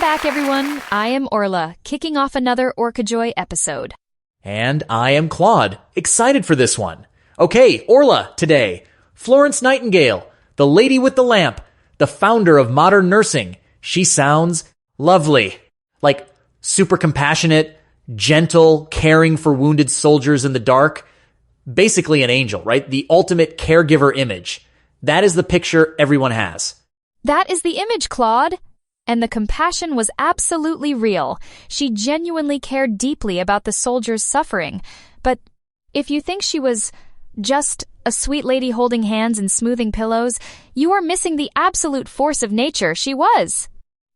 back, everyone. I am Orla, kicking off another Orcajoy episode. And I am Claude, excited for this one. Okay, Orla today. Florence Nightingale, the lady with the lamp, the founder of modern nursing. She sounds lovely. Like super compassionate, gentle, caring for wounded soldiers in the dark. Basically an angel, right? The ultimate caregiver image. That is the picture everyone has. That is the image, Claude. And the compassion was absolutely real. She genuinely cared deeply about the soldiers' suffering. But if you think she was just a sweet lady holding hands and smoothing pillows, you are missing the absolute force of nature. She was.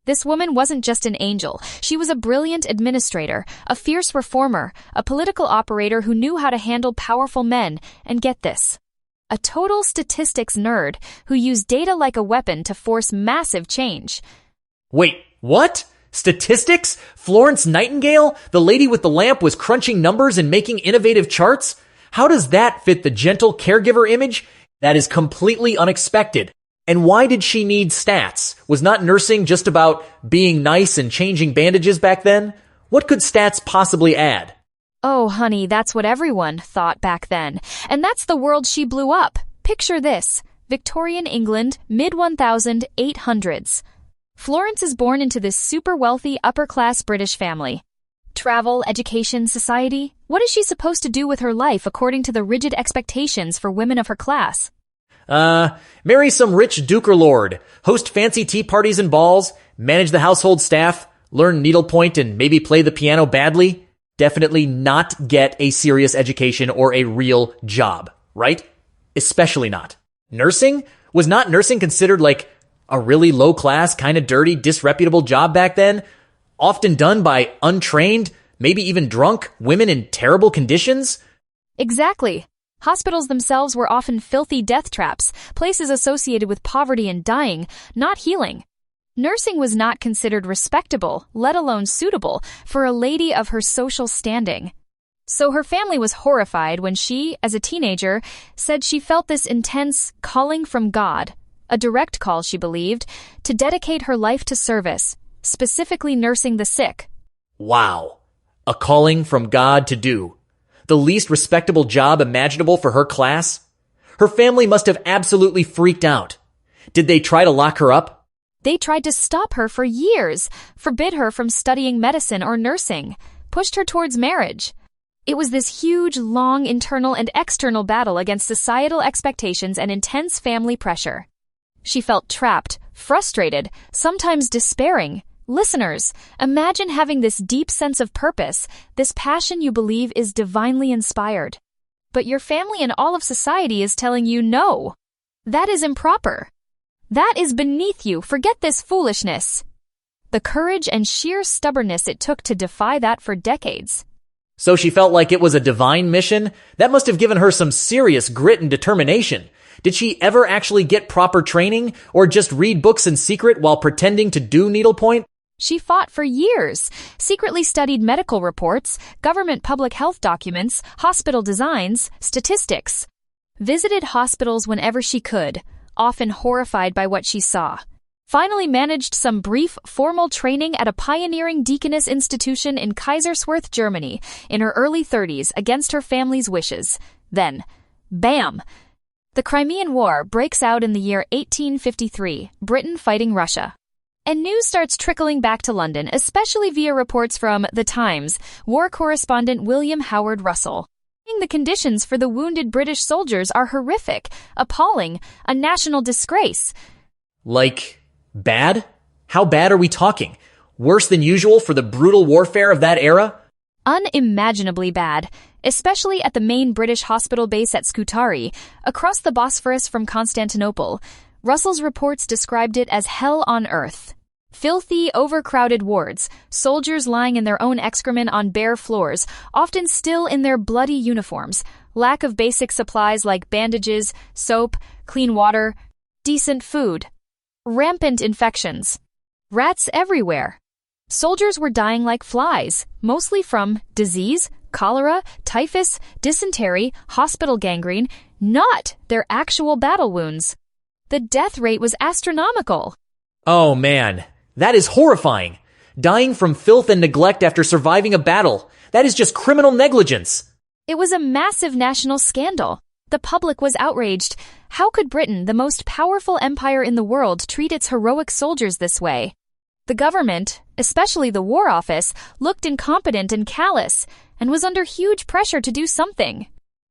This woman wasn't just an angel. She was a brilliant administrator, a fierce reformer, a political operator who knew how to handle powerful men, and get this, a total statistics nerd who used data like a weapon to force massive change. Wait, what? Statistics? Florence Nightingale, the lady with the lamp, was crunching numbers and making innovative charts? How does that fit the gentle caregiver image? That is completely unexpected. And why did she need stats? Was not nursing just about being nice and changing bandages back then? What could stats possibly add? Oh, honey, that's what everyone thought back then. And that's the world she blew up. Picture this. Victorian England, mid-1800s. Florence is born into this super wealthy, upper-class British family. Travel, education, society. What is she supposed to do with her life according to the rigid expectations for women of her class? Marry some rich duke or lord, host fancy tea parties and balls, manage the household staff, learn needlepoint and maybe play the piano badly. Definitely not get a serious education or a real job, right? Especially not. Nursing? Was not nursing considered like a really low-class, kind of dirty, disreputable job back then? Often done by untrained, maybe even drunk, women in terrible conditions? Exactly. Hospitals themselves were often filthy death traps, places associated with poverty and dying, not healing. Nursing was not considered respectable, let alone suitable, for a lady of her social standing. So her family was horrified when she, as a teenager, said she felt this intense calling from God, a direct call, she believed, to dedicate her life to service, specifically nursing the sick. Wow. A calling from God to do the least respectable job imaginable for her class? Her family must have absolutely freaked out. Did they try to lock her up? They tried to stop her for years, forbid her from studying medicine or nursing, pushed her towards marriage. It was this huge, long internal and external battle against societal expectations and intense family pressure. She felt trapped, frustrated, sometimes despairing. Listeners, imagine having this deep sense of purpose, this passion you believe is divinely inspired. But your family and all of society is telling you no. That is improper. That is beneath you. Forget this foolishness. The courage and sheer stubbornness it took to defy that for decades. So she felt like it was a divine mission? That must have given her some serious grit and determination. Did she ever actually get proper training or just read books in secret while pretending to do needlepoint? She fought for years, secretly studied medical reports, government public health documents, hospital designs, statistics. Visited hospitals whenever she could, often horrified by what she saw. Finally managed some brief, formal training at a pioneering deaconess institution in Kaiserswerth, Germany, in her early 30s against her family's wishes. Then, bam! The Crimean War breaks out in the year 1853, Britain fighting Russia. And news starts trickling back to London, especially via reports from The Times, war correspondent William Howard Russell. The conditions for the wounded British soldiers are horrific, appalling, a national disgrace. Like, bad? How bad are we talking? Worse than usual for the brutal warfare of that era? Unimaginably bad, especially at the main British hospital base at Scutari, across the Bosphorus from Constantinople. Russell's reports described it as hell on earth. Filthy, overcrowded wards, soldiers lying in their own excrement on bare floors, often still in their bloody uniforms, lack of basic supplies like bandages, soap, clean water, decent food, rampant infections, rats everywhere. Soldiers were dying like flies, mostly from disease, cholera, typhus, dysentery, hospital gangrene, not their actual battle wounds. The death rate was astronomical. Oh man, that is horrifying. Dying from filth and neglect after surviving a battle. That is just criminal negligence. It was a massive national scandal. The public was outraged. How could Britain, the most powerful empire in the world, treat its heroic soldiers this way? The government, especially the War Office, looked incompetent and callous, and was under huge pressure to do something.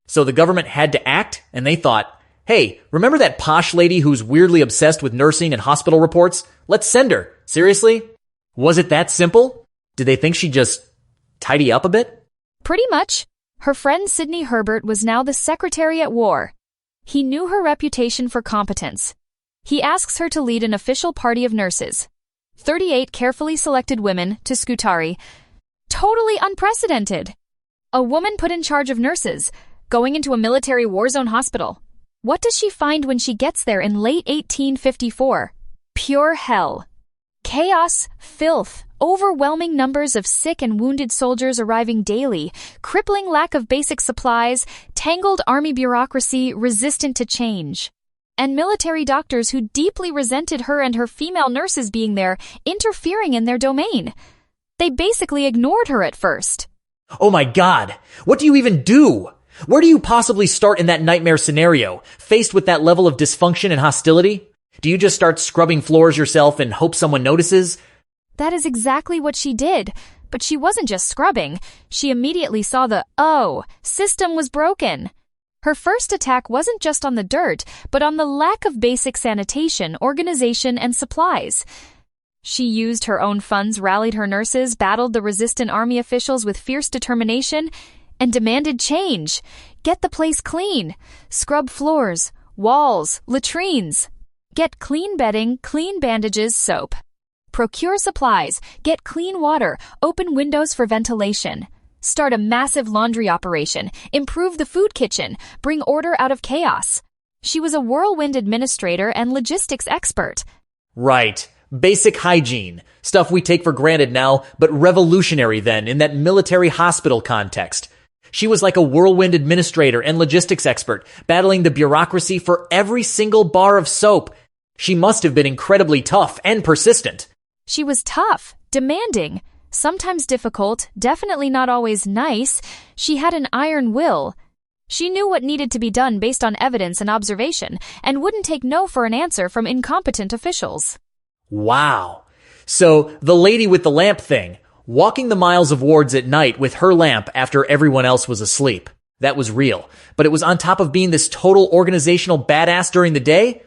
So the government had to act, and they thought, hey, remember that posh lady who's weirdly obsessed with nursing and hospital reports? Let's send her. Seriously? Was it that simple? Did they think she'd just tidy up a bit? Pretty much. Her friend Sidney Herbert was now the Secretary at War. He knew her reputation for competence. He asks her to lead an official party of nurses. 38 carefully selected women to Scutari. Totally unprecedented. A woman put in charge of nurses, going into a military war zone hospital. What does she find when she gets there in late 1854? Pure hell. Chaos, filth, overwhelming numbers of sick and wounded soldiers arriving daily, crippling lack of basic supplies, tangled army bureaucracy resistant to change, and military doctors who deeply resented her and her female nurses being there, interfering in their domain. They basically ignored her at first. Oh my God! What do you even do? Where do you possibly start in that nightmare scenario, faced with that level of dysfunction and hostility? Do you just start scrubbing floors yourself and hope someone notices? That is exactly what she did. But she wasn't just scrubbing. She immediately saw the, system was broken. Her first attack wasn't just on the dirt, but on the lack of basic sanitation, organization, and supplies. She used her own funds, rallied her nurses, battled the resistant army officials with fierce determination, and demanded change. Get the place clean. Scrub floors, walls, latrines. Get clean bedding, clean bandages, soap. Procure supplies, get clean water, open windows for ventilation. Start a massive laundry operation, improve the food kitchen, bring order out of chaos. She was a whirlwind administrator and logistics expert. Right. Basic hygiene. Stuff we take for granted now, but revolutionary then in that military hospital context. She was like a whirlwind administrator and logistics expert, battling the bureaucracy for every single bar of soap. She must have been incredibly tough and persistent. She was tough, demanding, sometimes difficult, definitely not always nice. She had an iron will. She knew what needed to be done based on evidence and observation, and wouldn't take no for an answer from incompetent officials. Wow. So, the lady with the lamp thing, walking the miles of wards at night with her lamp after everyone else was asleep. That was real. But it was on top of being this total organizational badass during the day?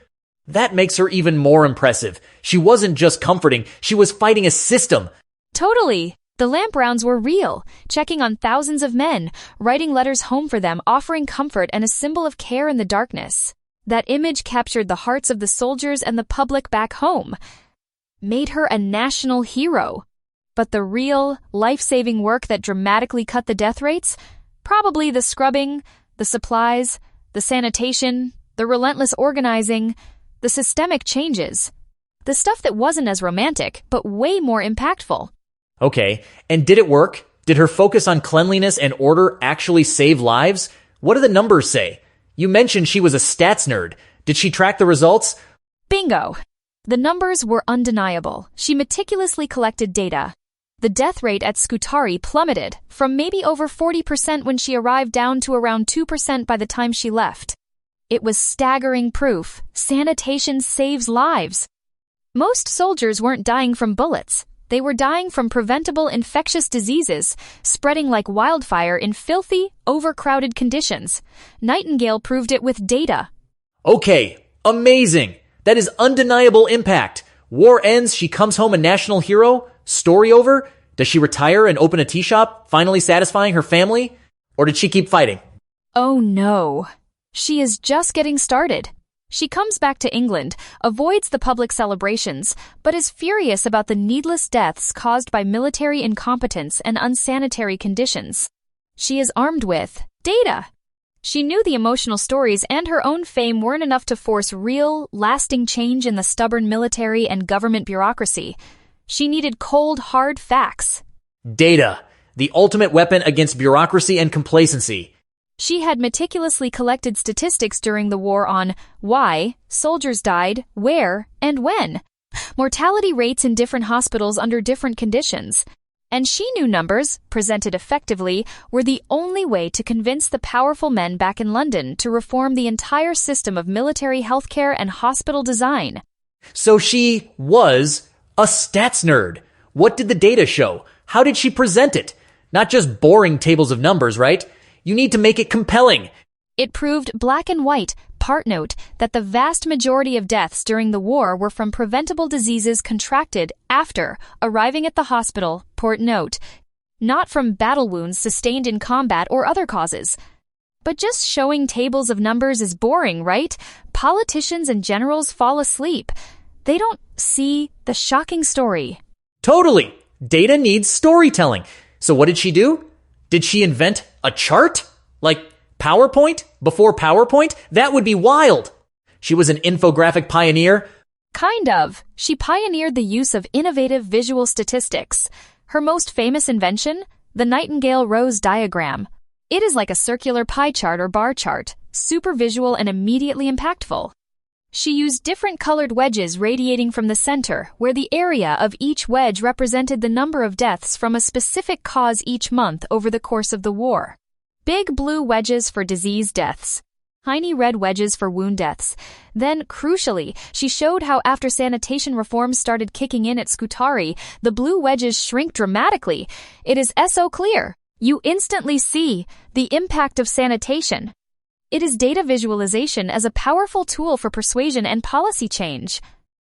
That makes her even more impressive. She wasn't just comforting, she was fighting a system. Totally. The lamp rounds were real, checking on thousands of men, writing letters home for them, offering comfort and a symbol of care in the darkness. That image captured the hearts of the soldiers and the public back home. Made her a national hero. But the real, life-saving work that dramatically cut the death rates? Probably the scrubbing, the supplies, the sanitation, the relentless organizing, the systemic changes. The stuff that wasn't as romantic, but way more impactful. Okay, and did it work? Did her focus on cleanliness and order actually save lives? What do the numbers say? You mentioned she was a stats nerd. Did she track the results? Bingo! The numbers were undeniable. She meticulously collected data. The death rate at Scutari plummeted, from maybe over 40% when she arrived down to around 2% by the time she left. It was staggering proof. Sanitation saves lives. Most soldiers weren't dying from bullets. They were dying from preventable infectious diseases, spreading like wildfire in filthy, overcrowded conditions. Nightingale proved it with data. Okay, amazing. That is undeniable impact. War ends, she comes home a national hero? Story over? Does she retire and open a tea shop, finally satisfying her family? Or did she keep fighting? Oh no. She is just getting started. She comes back to England, avoids the public celebrations, but is furious about the needless deaths caused by military incompetence and unsanitary conditions. She is armed with data. She knew the emotional stories and her own fame weren't enough to force real, lasting change in the stubborn military and government bureaucracy. She needed cold, hard facts. Data, the ultimate weapon against bureaucracy and complacency. She had meticulously collected statistics during the war on why soldiers died, where, and when. mortality rates in different hospitals under different conditions. And she knew numbers, presented effectively, were the only way to convince the powerful men back in London to reform the entire system of military healthcare and hospital design. So she was a stats nerd. What did the data show? How did she present it? Not just boring tables of numbers, right? You need to make it compelling. It proved black and white, part note, that the vast majority of deaths during the war were from preventable diseases contracted after arriving at the hospital, port note, not from battle wounds sustained in combat or other causes. But just showing tables of numbers is boring, right? Politicians and generals fall asleep. They don't see the shocking story. Totally. Data needs storytelling. So what did she do? Did she invent a chart? Like PowerPoint? Before PowerPoint? That would be wild. She was an infographic pioneer. Kind of. She pioneered the use of innovative visual statistics. Her most famous invention? The Nightingale Rose Diagram. It is like a circular pie chart or bar chart, super visual and immediately impactful. She used different colored wedges radiating from the center, where the area of each wedge represented the number of deaths from a specific cause each month over the course of the war. Big blue wedges for disease deaths. Tiny red wedges for wound deaths. Then, crucially, she showed how after sanitation reforms started kicking in at Scutari, the blue wedges shrink dramatically. It is so clear. You instantly see the impact of sanitation. It is data visualization as a powerful tool for persuasion and policy change.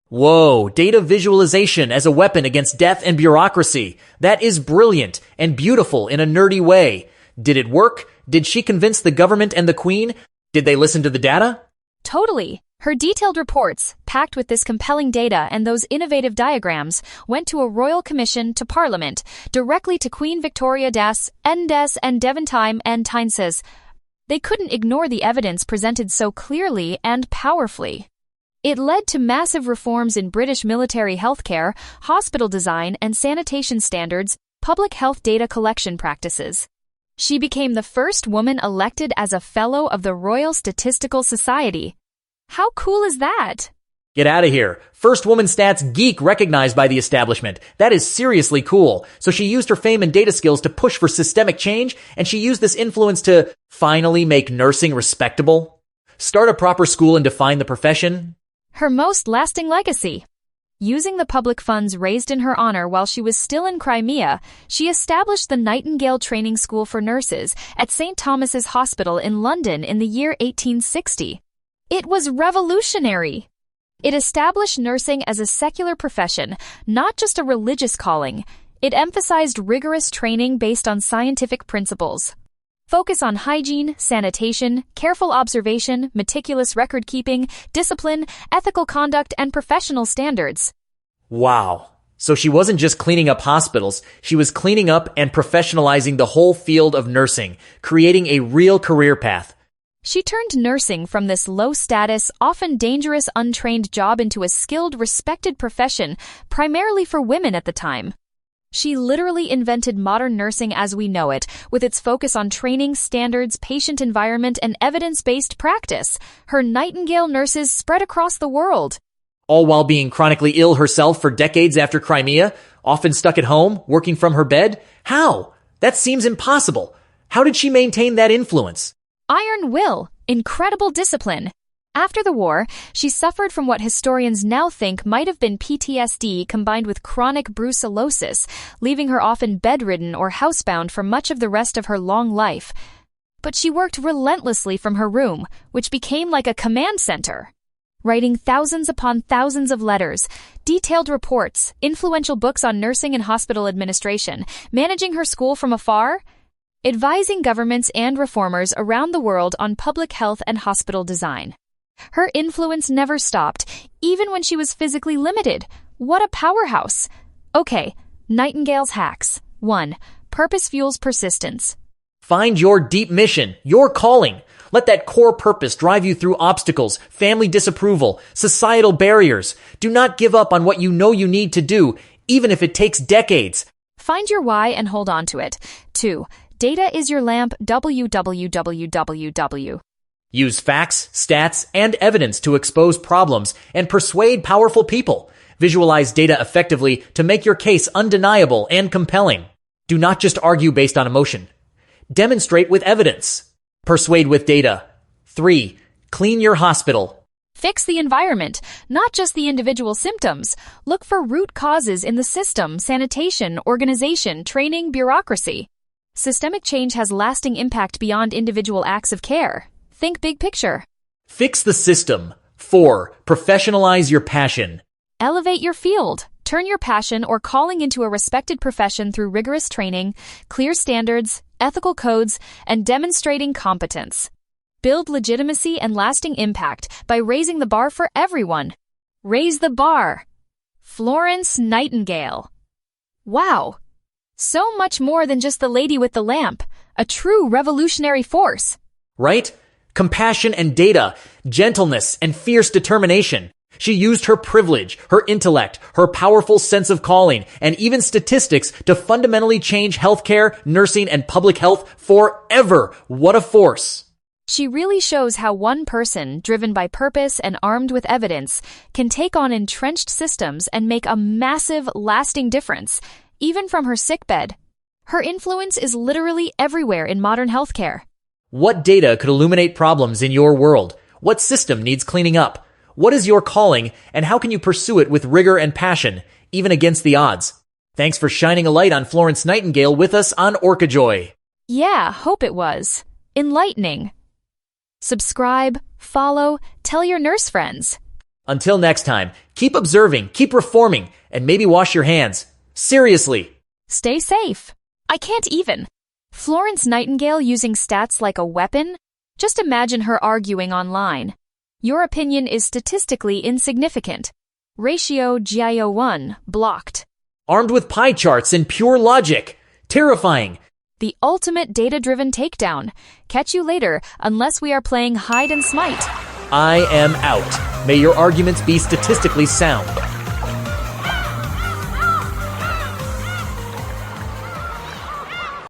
Whoa, data visualization as a weapon against death and bureaucracy. That is brilliant and beautiful in a nerdy way. Did it work? Did she convince the government and the Queen? Did they listen to the data? Totally. Her detailed reports, packed with this compelling data and those innovative diagrams, went to a royal commission to Parliament, directly to Queen Victoria das Endes and Devantime and Tyneses. They couldn't ignore the evidence presented so clearly and powerfully. It led to massive reforms in British military healthcare, hospital design and sanitation standards, public health data collection practices. She became the first woman elected as a Fellow of the Royal Statistical Society. How cool is that? Get out of here. First woman stats geek recognized by the establishment. That is seriously cool. So she used her fame and data skills to push for systemic change, and she used this influence to finally make nursing respectable. Start a proper school and define the profession. Her most lasting legacy. Using the public funds raised in her honor while she was still in Crimea, she established the Nightingale Training School for Nurses at St. Thomas's Hospital in London in the year 1860. It was revolutionary. It established nursing as a secular profession, not just a religious calling. It emphasized rigorous training based on scientific principles. Focus on hygiene, sanitation, careful observation, meticulous record-keeping, discipline, ethical conduct, and professional standards. Wow. So she wasn't just cleaning up hospitals, she was cleaning up and professionalizing the whole field of nursing, creating a real career path. She turned nursing from this low-status, often dangerous, untrained job into a skilled, respected profession, primarily for women at the time. She literally invented modern nursing as we know it, with its focus on training, standards, patient environment, and evidence-based practice. Her Nightingale nurses spread across the world. All while being chronically ill herself for decades after Crimea, often stuck at home, working from her bed? How? That seems impossible. How did she maintain that influence? Iron will, incredible discipline. After the war, she suffered from what historians now think might have been PTSD combined with chronic brucellosis, leaving her often bedridden or housebound for much of the rest of her long life. But she worked relentlessly from her room, which became like a command center. Writing thousands upon thousands of letters, detailed reports, influential books on nursing and hospital administration, managing her school from afar, advising governments and reformers around the world on public health and hospital design. Her influence never stopped, even when she was physically limited. What a powerhouse! Okay, Nightingale's hacks. 1. Purpose fuels persistence. Find your deep mission, your calling. Let that core purpose drive you through obstacles, family disapproval, societal barriers. Do not give up on what you know you need to do, even if it takes decades. Find your why and hold on to it. 2. Data is your lamp. www. Use facts, stats, and evidence to expose problems and persuade powerful people. Visualize data effectively to make your case undeniable and compelling. Do not just argue based on emotion. Demonstrate with evidence. Persuade with data. 3. Clean your hospital. Fix the environment, not just the individual symptoms. Look for root causes in the system, sanitation, organization, training, bureaucracy. Systemic change has lasting impact beyond individual acts of care. Think big picture. Fix the system. 4. Professionalize your passion. Elevate your field. Turn your passion or calling into a respected profession through rigorous training, clear standards, ethical codes, and demonstrating competence. Build legitimacy and lasting impact by raising the bar for everyone. Raise the bar. Florence Nightingale. Wow! So much more than just the lady with the lamp. A true revolutionary force. Right? Compassion and data, gentleness and fierce determination. She used her privilege, her intellect, her powerful sense of calling, and even statistics to fundamentally change healthcare, nursing, and public health forever. What a force! She really shows how one person, driven by purpose and armed with evidence, can take on entrenched systems and make a massive, lasting difference, even from her sickbed. Her influence is literally everywhere in modern healthcare. What data could illuminate problems in your world? What system needs cleaning up? What is your calling, and how can you pursue it with rigor and passion, even against the odds? Thanks for shining a light on Florence Nightingale with us on Orcajoy. Yeah, hope it was. Enlightening. Subscribe, follow, tell your nurse friends. Until next time, keep observing, keep reforming, and maybe wash your hands. Seriously. Stay safe. I can't even. Florence Nightingale using stats like a weapon? Just imagine her arguing online. Your opinion is statistically insignificant. Ratio GIO1 blocked. Armed with pie charts and pure logic. Terrifying. The ultimate data-driven takedown. Catch you later, unless we are playing hide and smite. I am out. May your arguments be statistically sound.